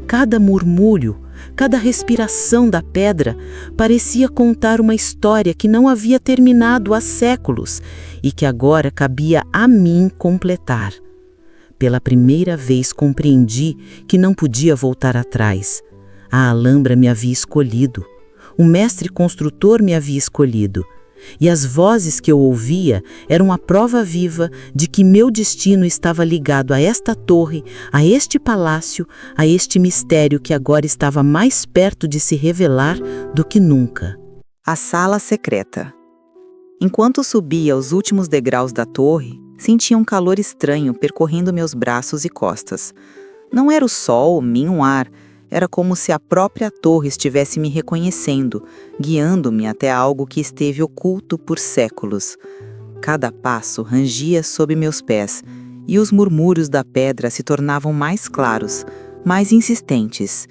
B: Cada murmúrio, cada respiração da pedra parecia contar uma história que não havia terminado há séculos e que agora cabia a mim completar. Pela primeira vez compreendi que não podia voltar atrás. A Alhambra me havia escolhido. O mestre construtor me havia escolhido. E as vozes que eu ouvia eram a prova viva de que meu destino estava ligado a esta torre, a este palácio, a este mistério que agora estava mais perto de se revelar do que nunca.
C: A sala secreta. Enquanto subia os últimos degraus da torre, sentia um calor estranho percorrendo meus braços e costas. Não era o sol, nem um ar. Era como se a própria torre estivesse me reconhecendo, guiando-me até algo que esteve oculto por séculos. Cada passo rangia sob meus pés, e os murmúrios da pedra se tornavam mais claros, mais insistentes.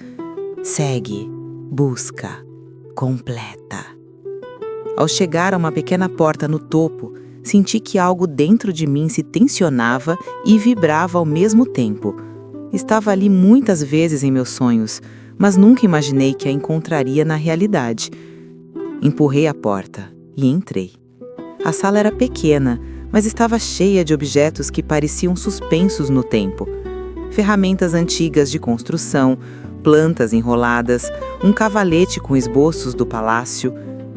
C: Segue, busca, completa. Ao chegar a uma pequena porta no topo, senti que algo dentro de mim se tensionava e vibrava ao mesmo tempo. Estava ali muitas vezes em meus sonhos, mas nunca imaginei que a encontraria na realidade. Empurrei a porta e entrei. A sala era pequena, mas estava cheia de objetos que pareciam suspensos no tempo. Ferramentas antigas de construção, plantas enroladas, um cavalete com esboços do palácio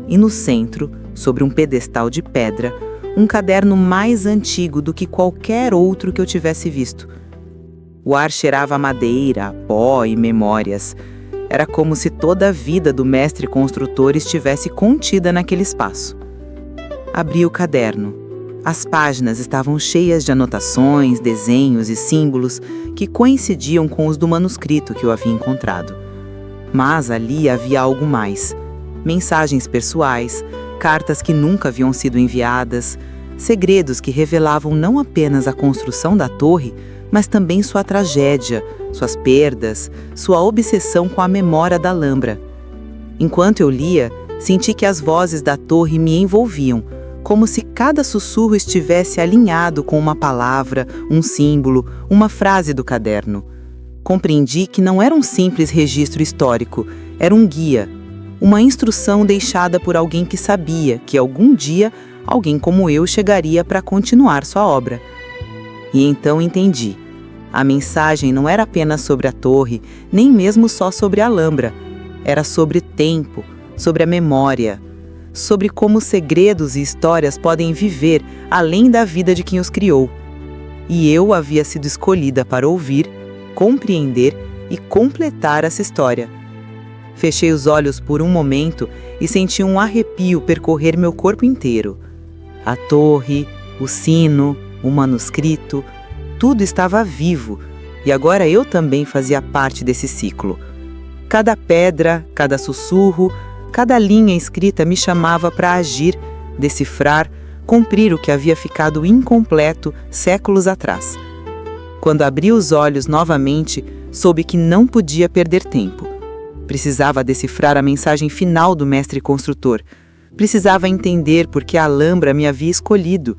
C: e no centro, sobre um pedestal de pedra, um caderno mais antigo do que qualquer outro que eu tivesse visto. O ar cheirava a madeira, a pó e memórias. Era como se toda a vida do mestre construtor estivesse contida naquele espaço. Abri o caderno. As páginas estavam cheias de anotações, desenhos e símbolos que coincidiam com os do manuscrito que eu havia encontrado. Mas ali havia algo mais. Mensagens pessoais, cartas que nunca haviam sido enviadas, segredos que revelavam não apenas a construção da torre, mas também sua tragédia, suas perdas, sua obsessão com a memória da Alhambra. Enquanto eu lia, senti que as vozes da torre me envolviam, como se cada sussurro estivesse alinhado com uma palavra, um símbolo, uma frase do caderno. Compreendi que não era um simples registro histórico, era um guia, uma instrução deixada por alguém que sabia que algum dia alguém como eu chegaria para continuar sua obra. E então entendi. A mensagem não era apenas sobre a torre, nem mesmo só sobre a Alhambra. Era sobre tempo, sobre a memória, sobre como segredos e histórias podem viver além da vida de quem os criou. E eu havia sido escolhida para ouvir, compreender e completar essa história. Fechei os olhos por um momento e senti um arrepio percorrer meu corpo inteiro. A torre, o sino, o manuscrito, tudo estava vivo, e agora eu também fazia parte desse ciclo. Cada pedra, cada sussurro, cada linha escrita me chamava para agir, decifrar, cumprir o que havia ficado incompleto séculos atrás. Quando abri os olhos novamente, soube que não podia perder tempo. Precisava decifrar a mensagem final do mestre construtor. Precisava entender por que a Alhambra me havia escolhido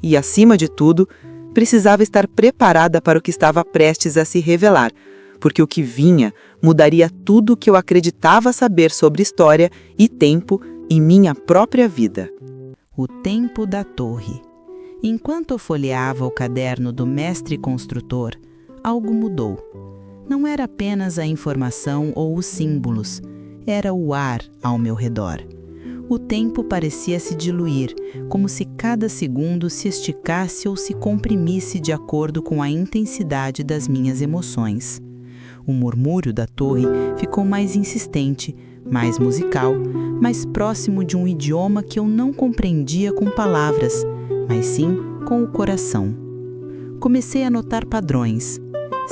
C: e, acima de tudo, precisava estar preparada para o que estava prestes a se revelar, porque o que vinha mudaria tudo o que eu acreditava saber sobre história e tempo e minha própria vida.
B: O tempo da torre. Enquanto eu folheava o caderno do mestre construtor, algo mudou. Não era apenas a informação ou os símbolos, era o ar ao meu redor. O tempo parecia se diluir, como se cada segundo se esticasse ou se comprimisse de acordo com a intensidade das minhas emoções. O murmúrio da torre ficou mais insistente, mais musical, mais próximo de um idioma que eu não compreendia com palavras, mas sim com o coração. Comecei a notar padrões,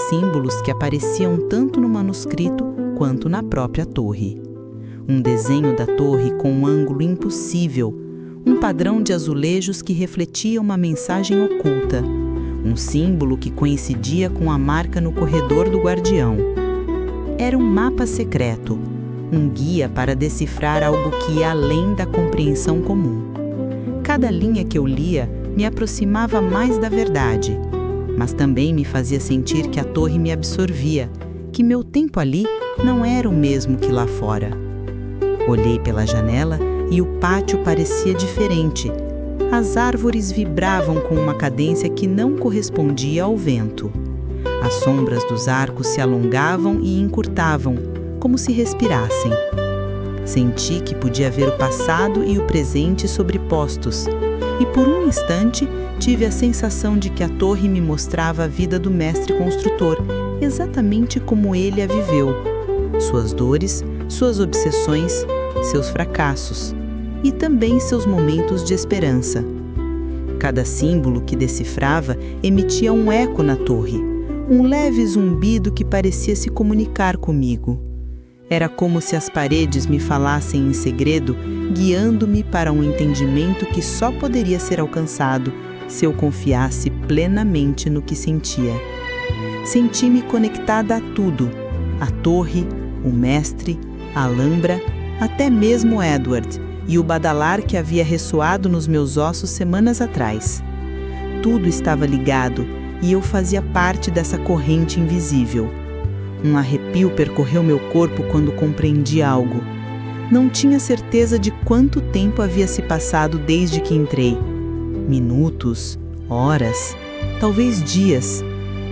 B: símbolos que apareciam tanto no manuscrito quanto na própria torre. Um desenho da torre com um ângulo impossível, um padrão de azulejos que refletia uma mensagem oculta, um símbolo que coincidia com a marca no corredor do guardião. Era um mapa secreto, um guia para decifrar algo que ia além da compreensão comum. Cada linha que eu lia me aproximava mais da verdade, mas também me fazia sentir que a torre me absorvia, que meu tempo ali não era o mesmo que lá fora. Olhei pela janela e o pátio parecia diferente. As árvores vibravam com uma cadência que não correspondia ao vento. As sombras dos arcos se alongavam e encurtavam, como se respirassem. Senti que podia ver o passado e o presente sobrepostos, e por um instante tive a sensação de que a torre me mostrava a vida do mestre construtor, exatamente como ele a viveu. Suas dores, suas obsessões, seus fracassos e também seus momentos de esperança. Cada símbolo que decifrava emitia um eco na torre, um leve zumbido que parecia se comunicar comigo. Era como se as paredes me falassem em segredo, guiando-me para um entendimento que só poderia ser alcançado se eu confiasse plenamente no que sentia. Senti-me conectada a tudo, a torre, o mestre, a Alhambra, até mesmo Edward e o badalar que havia ressoado nos meus ossos semanas atrás. Tudo estava ligado e eu fazia parte dessa corrente invisível. Um arrepio percorreu meu corpo quando compreendi algo. Não tinha certeza de quanto tempo havia se passado desde que entrei. Minutos, horas, talvez dias.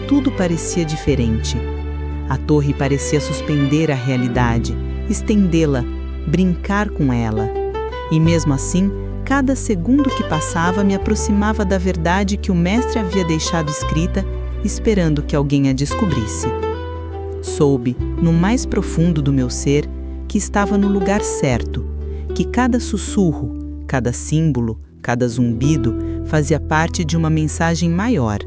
B: Tudo parecia diferente. A torre parecia suspender a realidade, estendê-la, brincar com ela. E mesmo assim,
C: cada segundo que passava me aproximava da verdade que o mestre havia deixado escrita, esperando que alguém a descobrisse. Soube, no mais profundo do meu ser, que estava no lugar certo, que cada sussurro, cada símbolo, cada zumbido fazia parte de uma mensagem maior.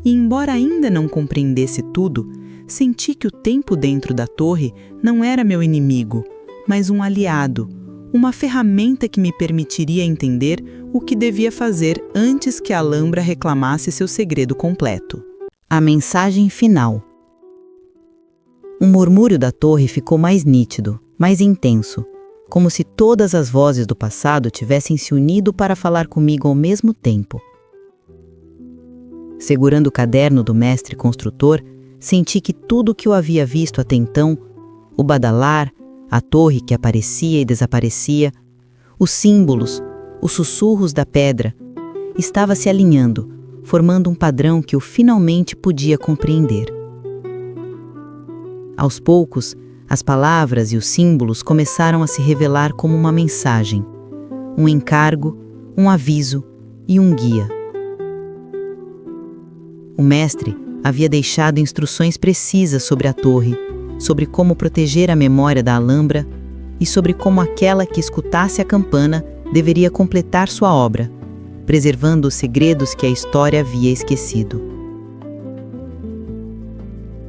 C: E embora ainda não compreendesse tudo, senti que o tempo dentro da torre não era meu inimigo, mas um aliado, uma ferramenta que me permitiria entender o que devia fazer antes que a Alhambra reclamasse seu segredo completo.
B: A mensagem final. O murmúrio da torre ficou mais nítido, mais intenso, como se todas as vozes do passado tivessem se unido para falar comigo ao mesmo tempo. Segurando o caderno do mestre construtor, senti que tudo o que eu havia visto até então, o badalar, a torre que aparecia e desaparecia, os símbolos, os sussurros da pedra, estava se alinhando, formando um padrão que eu finalmente podia compreender. Aos poucos, as palavras e os símbolos começaram a se revelar como uma mensagem, um encargo, um aviso e um guia. O mestre havia deixado instruções precisas sobre a torre, sobre como proteger a memória da Alhambra e sobre como aquela que escutasse a campana deveria completar sua obra, preservando os segredos que a história havia esquecido.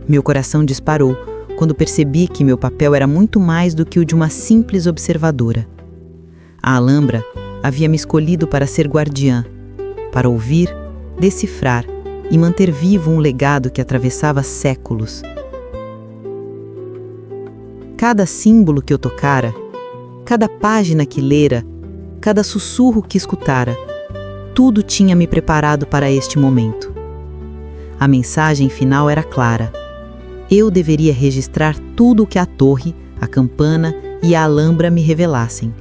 B: Meu coração disparou quando percebi que meu papel era muito mais do que o de uma simples observadora. A Alhambra havia me escolhido para ser guardiã, para ouvir, decifrar e manter vivo um legado que atravessava séculos. Cada símbolo que eu tocara, cada página que lera, cada sussurro que escutara, tudo tinha me preparado para este momento. A mensagem final era clara. Eu deveria registrar tudo o que a torre, a campana e a Alhambra me revelassem,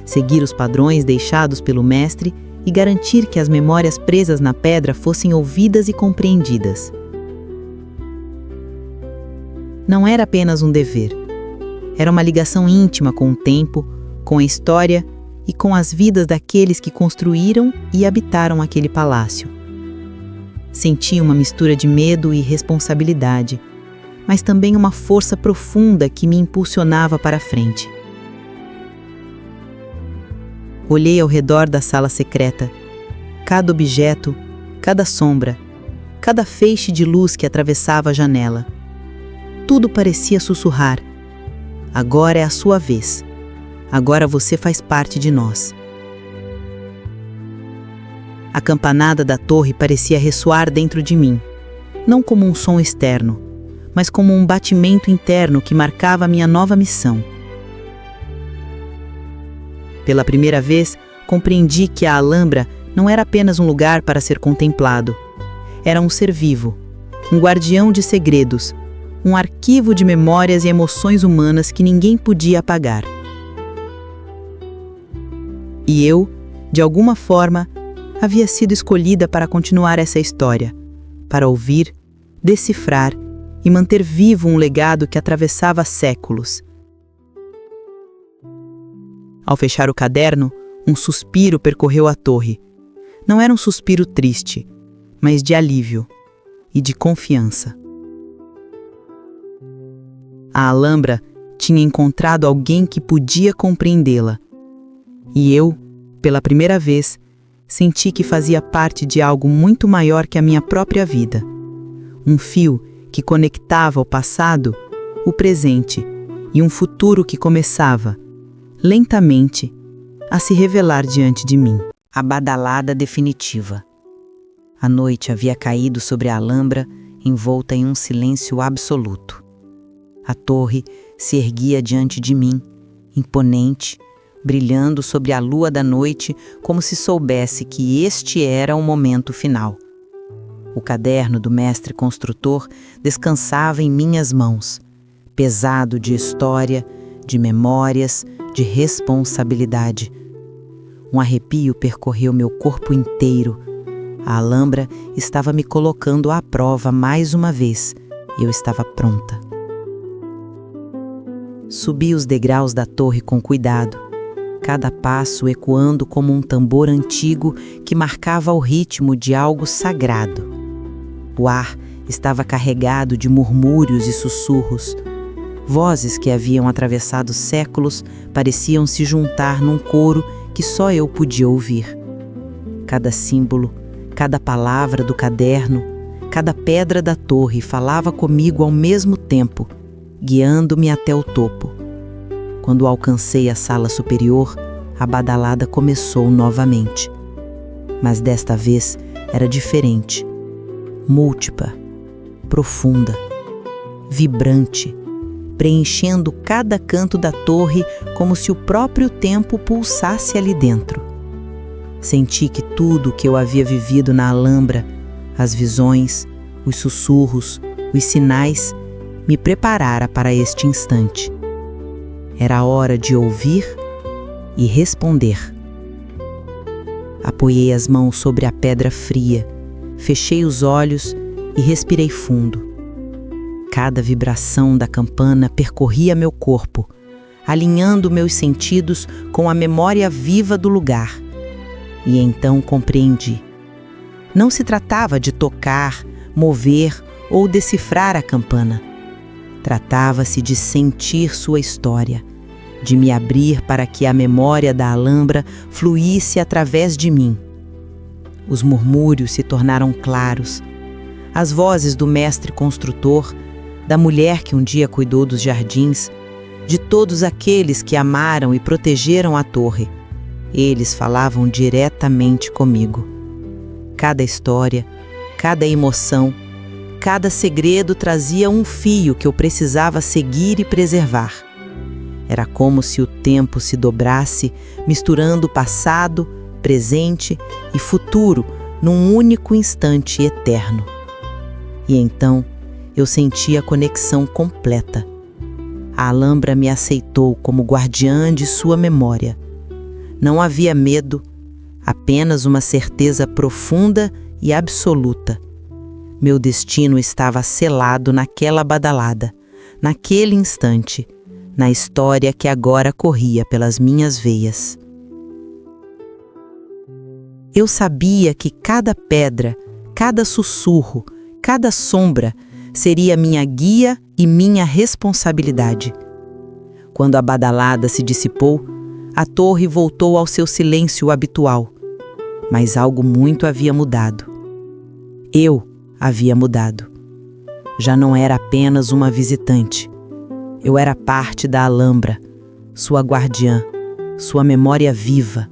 B: seguir os padrões deixados pelo mestre e garantir que as memórias presas na pedra fossem ouvidas e compreendidas. Não era apenas um dever. Era uma ligação íntima com o tempo, com a história e com as vidas daqueles que construíram e habitaram aquele palácio. Senti uma mistura de medo e responsabilidade, mas também uma força profunda que me impulsionava para a frente. Olhei ao redor da sala secreta. Cada objeto, cada sombra, cada feixe de luz que atravessava a janela. Tudo parecia sussurrar: agora é a sua vez. Agora você faz parte de nós. A campanada da torre parecia ressoar dentro de mim, não como um som externo, mas como um batimento interno que marcava minha nova missão. Pela primeira vez, compreendi que a Alhambra não era apenas um lugar para ser contemplado. Era um ser vivo, um guardião de segredos, um arquivo de memórias e emoções humanas que ninguém podia apagar. E eu, de alguma forma, havia sido escolhida para continuar essa história, para ouvir, decifrar e manter vivo um legado que atravessava séculos. Ao fechar o caderno, um suspiro percorreu a torre. Não era um suspiro triste, mas de alívio e de confiança. A Alhambra tinha encontrado alguém que podia compreendê-la. E eu, pela primeira vez, senti que fazia parte de algo muito maior que a minha própria vida. Um fio que conectava o passado, o presente e um futuro que começava, lentamente, a se revelar diante de mim. A badalada definitiva. A noite havia caído sobre a Alhambra, envolta em um silêncio absoluto. A torre se erguia diante de mim, imponente, brilhando sobre a lua da noite, como se soubesse que este era o momento final. O caderno do mestre construtor descansava em minhas mãos, pesado de história, de memórias, de responsabilidade. Um arrepio percorreu meu corpo inteiro. A Alhambra estava me colocando à prova mais uma vez, e eu estava pronta. Subi os degraus da torre com cuidado.
C: cada passo ecoando como um tambor antigo que marcava o ritmo de algo sagrado. O ar estava carregado de murmúrios e sussurros. Vozes que haviam atravessado séculos pareciam se juntar num coro que só eu podia ouvir. Cada símbolo, cada palavra do caderno, cada pedra da torre falava comigo ao mesmo tempo, guiando-me até o topo. Quando alcancei a sala superior, a badalada começou novamente. Mas desta vez era diferente, múltipla, profunda, vibrante, preenchendo cada canto da torre como se o próprio tempo pulsasse ali dentro. Senti que tudo o que eu havia vivido na Alhambra, as visões, os sussurros, os sinais, me preparara para este instante. Era hora de ouvir e responder. Apoiei as mãos sobre a pedra fria, fechei os olhos e respirei fundo. Cada vibração da campana percorria meu corpo, alinhando meus sentidos com a memória viva do lugar. E então compreendi. Não se tratava de tocar, mover ou decifrar a campana. Tratava-se de sentir sua história, de me abrir para que a memória da Alhambra fluísse através de mim. Os murmúrios se tornaram claros. As vozes do mestre construtor, da mulher que um dia cuidou dos jardins, de todos aqueles que amaram e protegeram a torre. Eles falavam diretamente comigo. Cada história, cada emoção, cada segredo trazia um fio que eu precisava seguir e preservar. Era como se o tempo se dobrasse, misturando passado, presente e futuro num único instante eterno. E então eu senti a conexão completa. A Alhambra me aceitou como guardiã de sua memória. Não havia medo, apenas uma certeza profunda e absoluta. Meu destino estava selado naquela badalada, naquele instante, na história que agora corria pelas minhas veias. Eu sabia que cada pedra, cada sussurro, cada sombra seria minha guia e minha responsabilidade. Quando a badalada se dissipou, a torre voltou ao seu silêncio habitual. Mas algo muito havia mudado. Eu havia mudado. Já não era apenas uma visitante. Eu era parte da Alhambra, sua guardiã, sua memória viva,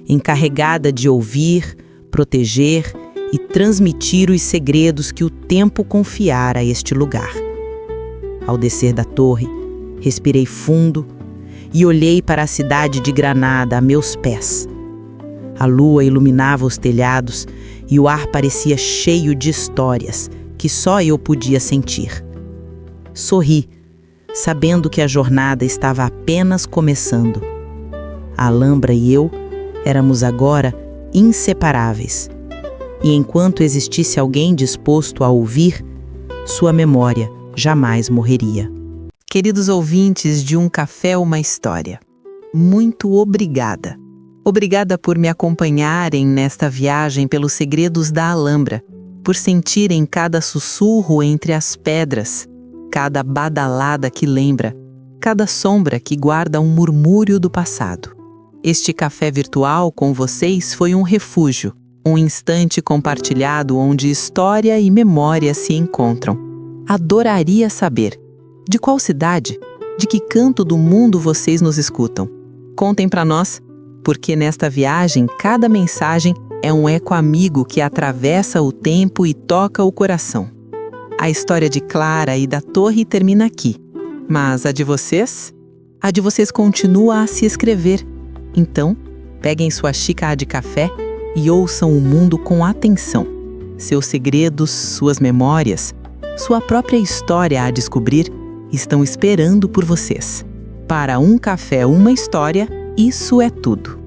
C: encarregada de ouvir, proteger e transmitir os segredos que o tempo confiara a este lugar. Ao descer da torre, respirei fundo e olhei para a cidade de Granada a meus pés. A lua iluminava os telhados e o ar parecia cheio de histórias que só eu podia sentir. Sorri, sabendo que a jornada estava apenas começando. A Alhambra e eu éramos agora inseparáveis. E enquanto existisse alguém disposto a ouvir, sua memória jamais morreria.
B: Queridos ouvintes de Um Café, Uma História, muito obrigada. Obrigada por me acompanharem nesta viagem pelos segredos da Alhambra, por sentirem cada sussurro entre as pedras, cada badalada que lembra, cada sombra que guarda um murmúrio do passado. Este café virtual com vocês foi um refúgio, um instante compartilhado onde história e memória se encontram. Adoraria saber de qual cidade, de que canto do mundo vocês nos escutam. Contem para nós, porque nesta viagem cada mensagem é um eco amigo que atravessa o tempo e toca o coração. A história de Clara e da torre termina aqui, mas a de vocês? A de vocês continua a se escrever. Então, peguem sua xícara de café e ouçam o mundo com atenção. Seus segredos, suas memórias, sua própria história a descobrir estão esperando por vocês. Para Um Café, Uma História, isso é tudo.